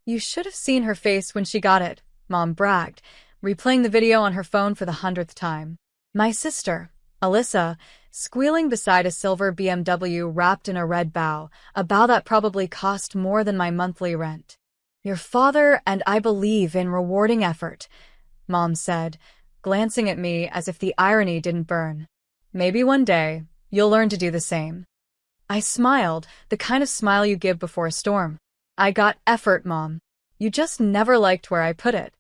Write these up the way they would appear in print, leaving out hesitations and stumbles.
You should have seen her face when she got it, Mom bragged, replaying the video on her phone for the 100th time. My sister, Alyssa, squealing beside a silver BMW wrapped in a red bow, a bow that probably cost more than my monthly rent. Your father and I believe in rewarding effort, Mom said, glancing at me as if the irony didn't burn. Maybe one day, you'll learn to do the same. I smiled, the kind of smile you give before a storm. I got effort, Mom. You just never liked where I put it.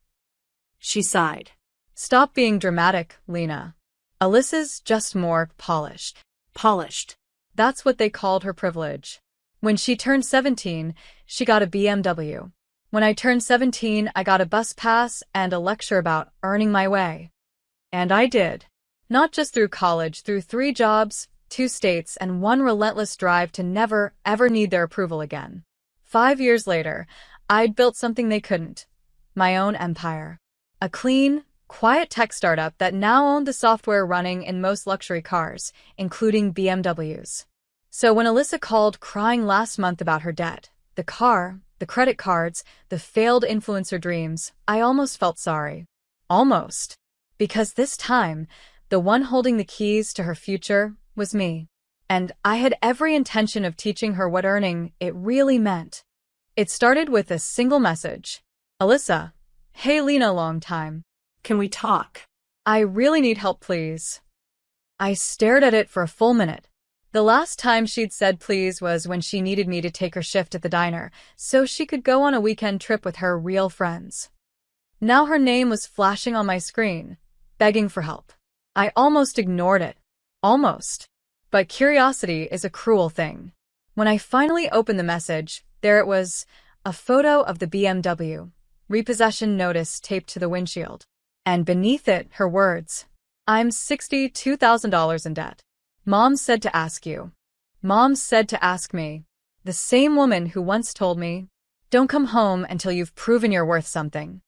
She sighed. Stop being dramatic, Lena. Alyssa's just more polished. Polished. That's what they called her privilege. When she turned 17, she got a BMW. When I turned 17, I got a bus pass and a lecture about earning my way. And I did. Not just through college, through 3 jobs, 2 states, and one relentless drive to never, ever need their approval again. 5 years later, I'd built something they couldn't. My own empire. A clean, quiet tech startup that now owned the software running in most luxury cars, including BMWs. So when Alyssa called crying last month about her debt, the car, the credit cards, the failed influencer dreams, I almost felt sorry. Almost. Because this time, the one holding the keys to her future was me. And I had every intention of teaching her what earning it really meant. It started with a single message. Alyssa, hey Lena, long time. Can we talk? I really need help, please. I stared at it for a full minute. The last time she'd said please was when she needed me to take her shift at the diner so she could go on a weekend trip with her real friends. Now her name was flashing on my screen, begging for help. I almost ignored it. Almost. But curiosity is a cruel thing. When I finally opened the message, there it was, a photo of the BMW, repossession notice taped to the windshield. And beneath it, her words. I'm $62,000 in debt. Mom said to ask you. Mom said to ask me. The same woman who once told me, don't come home until you've proven you're worth something.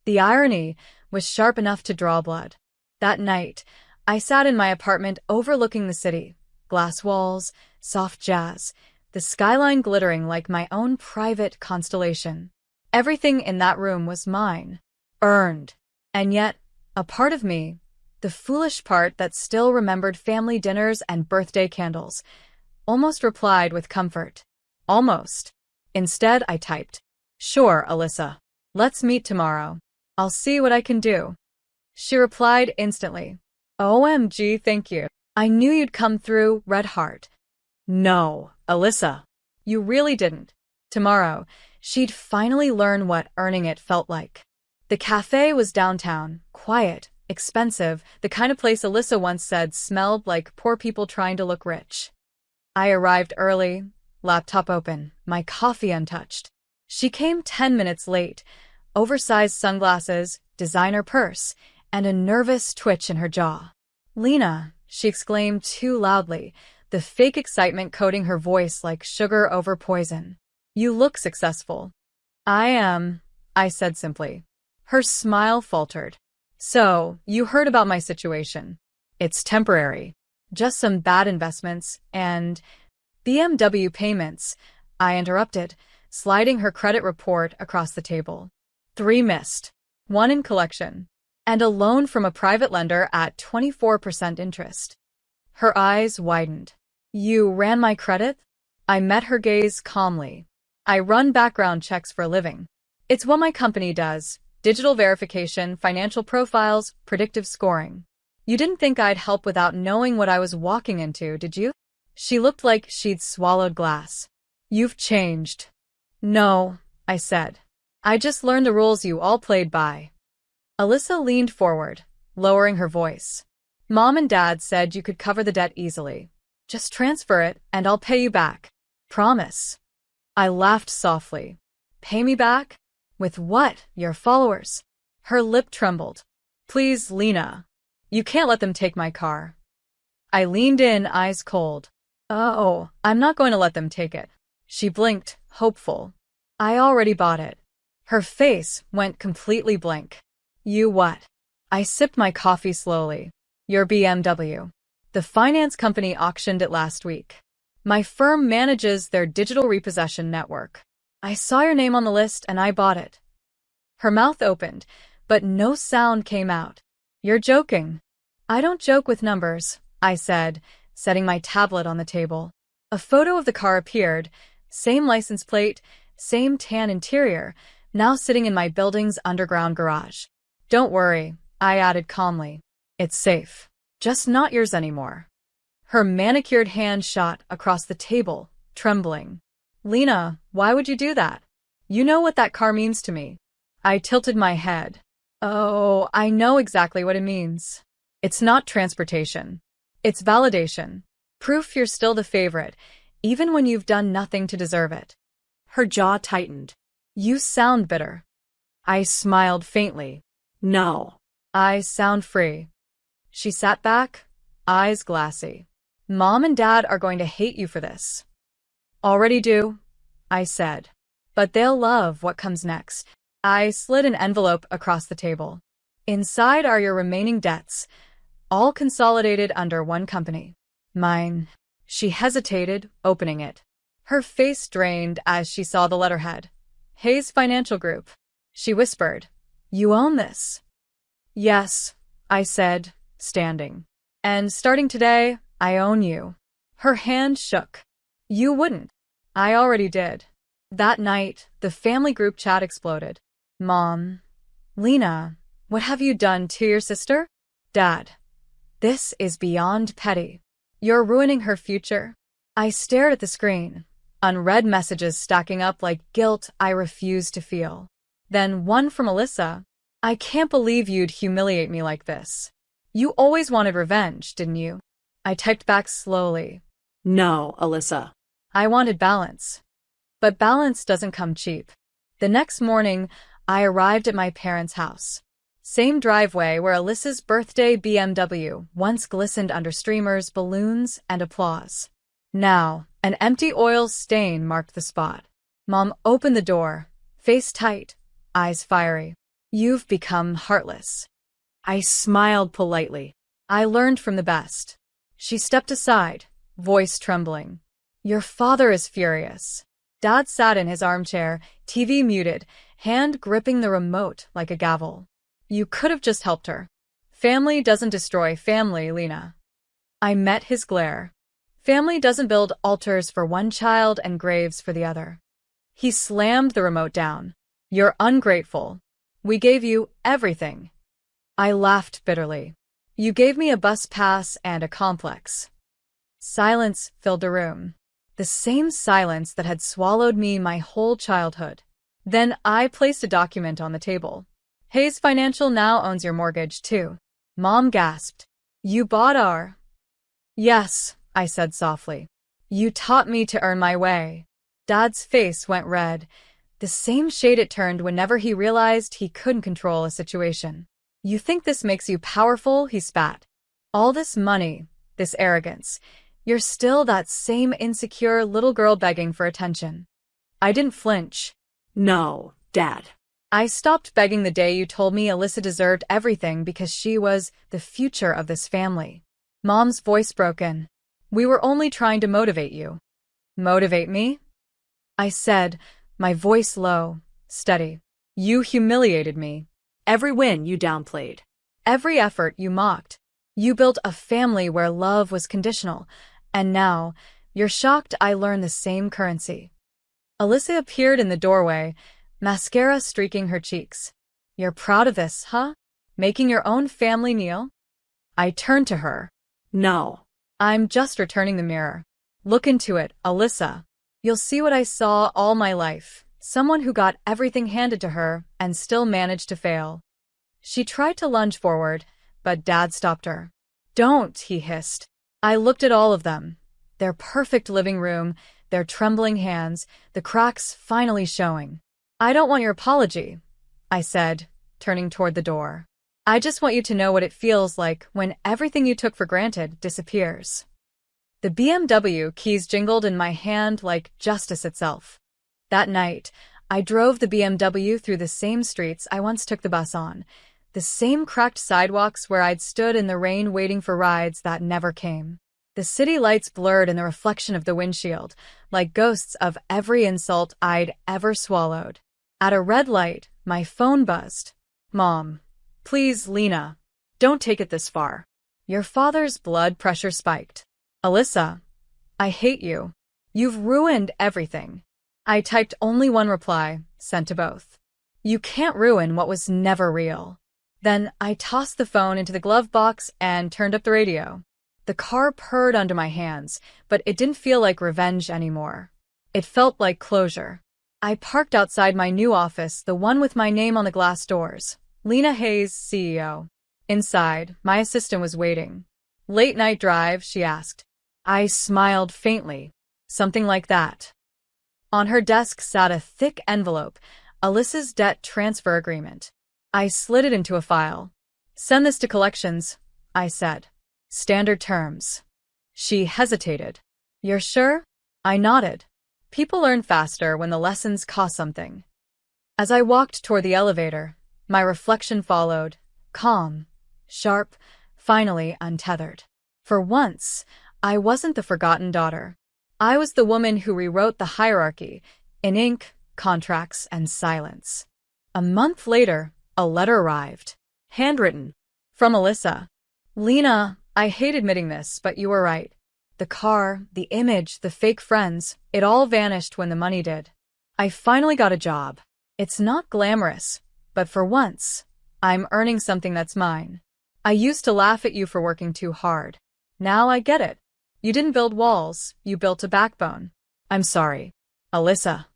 The irony was sharp enough to draw blood. That night, I sat in my apartment overlooking the city. Glass walls, soft jazz, the skyline glittering like my own private constellation. Everything in that room was mine. Earned. And yet, a part of me, the foolish part that still remembered family dinners and birthday candles, almost replied with comfort. Almost. Instead, I typed, sure, Alyssa. Let's meet tomorrow. I'll see what I can do. She replied instantly. OMG, thank you. I knew you'd come through, red heart. No, Alyssa. You really didn't. Tomorrow, she'd finally learn what earning it felt like. The cafe was downtown, quiet, expensive, the kind of place Alyssa once said smelled like poor people trying to look rich. I arrived early, laptop open, my coffee untouched. She came 10 minutes late, oversized sunglasses, designer purse, and a nervous twitch in her jaw. Lena, she exclaimed too loudly, the fake excitement coating her voice like sugar over poison. You look successful. I am, I said simply. Her smile faltered. So, you heard about my situation. It's temporary. Just some bad investments and BMW payments, I interrupted, sliding her credit report across the table. 3 missed. 1 in collection. And a loan from a private lender at 24% interest. Her eyes widened. You ran my credit? I met her gaze calmly. I run background checks for a living. It's what my company does. Digital verification, financial profiles, predictive scoring. You didn't think I'd help without knowing what I was walking into, did you? She looked like she'd swallowed glass. You've changed. No, I said. I just learned the rules you all played by. Alyssa leaned forward, lowering her voice. Mom and Dad said you could cover the debt easily. Just transfer it, and I'll pay you back. Promise. I laughed softly. Pay me back? With what? Your followers? Her lip trembled. Please, Lena. You can't let them take my car. I leaned in, eyes cold. Oh, I'm not going to let them take it. She blinked, hopeful. I already bought it. Her face went completely blank. You what? I sipped my coffee slowly. Your BMW. The finance company auctioned it last week. My firm manages their digital repossession network. I saw your name on the list and I bought it. Her mouth opened, but no sound came out. You're joking. I don't joke with numbers, I said, setting my tablet on the table. A photo of the car appeared, same license plate, same tan interior, now sitting in my building's underground garage. Don't worry, I added calmly. It's safe. Just not yours anymore. Her manicured hand shot across the table, trembling. Lena, why would you do that? You know what that car means to me. I tilted my head. Oh, I know exactly what it means. It's not transportation. It's validation. Proof you're still the favorite, even when you've done nothing to deserve it. Her jaw tightened. You sound bitter. I smiled faintly. No. I sound free. She sat back, eyes glassy. Mom and Dad are going to hate you for this. Already do, I said. But they'll love what comes next. I slid an envelope across the table. Inside are your remaining debts, all consolidated under one company. Mine. She hesitated, opening it. Her face drained as she saw the letterhead. Hayes Financial Group. She whispered, You own this. Yes, I said, standing. And starting today, I own you. Her hand shook. You wouldn't. I already did. That night, the family group chat exploded. Mom. Lena, what have you done to your sister? Dad. This is beyond petty. You're ruining her future. I stared at the screen, unread messages stacking up like guilt I refused to feel. Then one from Alyssa. I can't believe you'd humiliate me like this. You always wanted revenge, didn't you? I typed back slowly. No, Alyssa. I wanted balance. But balance doesn't come cheap. The next morning, I arrived at my parents' house. Same driveway where Alyssa's birthday BMW once glistened under streamers, balloons, and applause. Now, an empty oil stain marked the spot. Mom opened the door, face tight, eyes fiery. You've become heartless. I smiled politely. I learned from the best. She stepped aside, voice trembling. Your father is furious. Dad sat in his armchair, TV muted, hand gripping the remote like a gavel. You could have just helped her. Family doesn't destroy family, Lena. I met his glare. Family doesn't build altars for one child and graves for the other. He slammed the remote down. You're ungrateful. We gave you everything. I laughed bitterly. You gave me a bus pass and a complex. Silence filled the room. The same silence that had swallowed me my whole childhood. Then I placed a document on the table. Hayes Financial now owns your mortgage, too. Mom gasped. You bought our... Yes, I said softly. You taught me to earn my way. Dad's face went red, the same shade it turned whenever he realized he couldn't control a situation. You think this makes you powerful? He spat. All this money, this arrogance. You're still that same insecure little girl begging for attention. I didn't flinch. No, Dad. I stopped begging the day you told me Alyssa deserved everything because she was the future of this family. Mom's voice broken. We were only trying to motivate you. Motivate me? I said, my voice low, steady. You humiliated me. Every win you downplayed. Every effort you mocked. You built a family where love was conditional, and now you're shocked I learned the same currency. Alyssa appeared in the doorway, mascara streaking her cheeks. You're proud of this, huh? Making your own family kneel? I turned to her. No. I'm just returning the mirror. Look into it, Alyssa. You'll see what I saw all my life. Someone who got everything handed to her and still managed to fail. She tried to lunge forward, but Dad stopped her. Don't, he hissed. I looked at all of them. Their perfect living room, their trembling hands, the cracks finally showing. I don't want your apology, I said, turning toward the door. I just want you to know what it feels like when everything you took for granted disappears. The BMW keys jingled in my hand like justice itself. That night, I drove the BMW through the same streets I once took the bus on, the same cracked sidewalks where I'd stood in the rain waiting for rides that never came. The city lights blurred in the reflection of the windshield, like ghosts of every insult I'd ever swallowed. At a red light, my phone buzzed. Mom. Please, Lena. Don't take it this far. Your father's blood pressure spiked. Alyssa. I hate you. You've ruined everything. I typed only one reply, sent to both. You can't ruin what was never real. Then I tossed the phone into the glove box and turned up the radio. The car purred under my hands, but it didn't feel like revenge anymore. It felt like closure. I parked outside my new office, the one with my name on the glass doors. Lena Hayes, CEO. Inside, my assistant was waiting. Late night drive, she asked. I smiled faintly. Something like that. On her desk sat a thick envelope, Alyssa's debt transfer agreement. I slid it into a file. Send this to collections, I said. Standard terms. She hesitated. You're sure? I nodded. People learn faster when the lessons cost something. As I walked toward the elevator, my reflection followed, calm, sharp, finally untethered. For once, I wasn't the forgotten daughter. I was the woman who rewrote the hierarchy in ink, contracts, and silence. A month later, a letter arrived. Handwritten. From Alyssa. Lena, I hate admitting this, but you were right. The car, the image, the fake friends, it all vanished when the money did. I finally got a job. It's not glamorous, but for once, I'm earning something that's mine. I used to laugh at you for working too hard. Now I get it. You didn't build walls, you built a backbone. I'm sorry. Alyssa.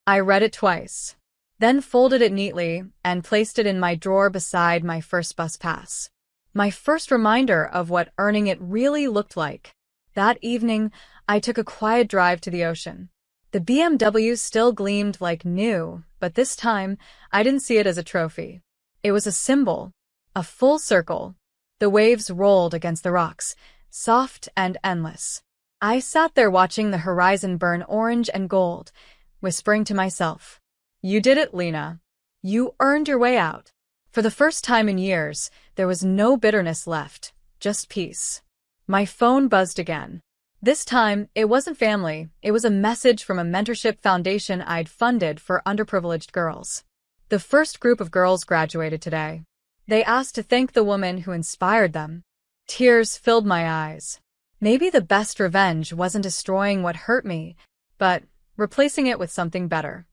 I read it twice, then folded it neatly and placed it in my drawer beside my first bus pass. My first reminder of what earning it really looked like. That evening, I took a quiet drive to the ocean. The BMW still gleamed like new, but this time, I didn't see it as a trophy. It was a symbol, a full circle. The waves rolled against the rocks, soft and endless. I sat there watching the horizon burn orange and gold, whispering to myself, You did it, Lena. You earned your way out. For the first time in years, there was no bitterness left, just peace. My phone buzzed again. This time, it wasn't family, it was a message from a mentorship foundation I'd funded for underprivileged girls. The first group of girls graduated today. They asked to thank the woman who inspired them. Tears filled my eyes. Maybe the best revenge wasn't destroying what hurt me, but replacing it with something better.